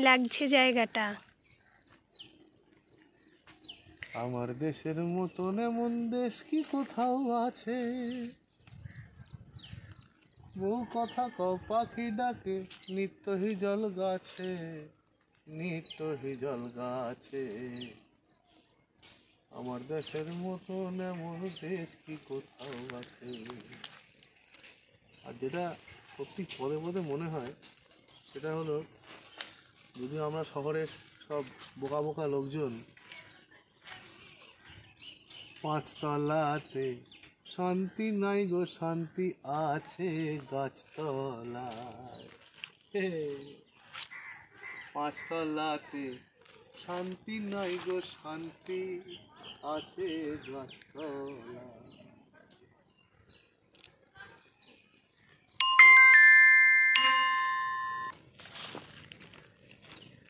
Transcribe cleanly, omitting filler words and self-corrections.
লাগছে জায়গাটা। আমার দেশের মতন এমন দেশ কি কোথাও আছে? বহু কথা কও পাখি ডাকে, নিত্য হিজল গাছে, নিত্য হিজল গাছে। আমার দেশের মতন এমন দেশ কি কোথাও আছে? আর যেটা সত্যি পদে পদে মনে হয় সেটা হলো, যদি আমরা শহরের সব বোকা বোকা লোকজন পাঁচতলাতে, শান্তি নাই গো শান্তি আছে গাছতলায়। পাঁচতলাতে শান্তি নাই গো শান্তি আছে গাছতলায়।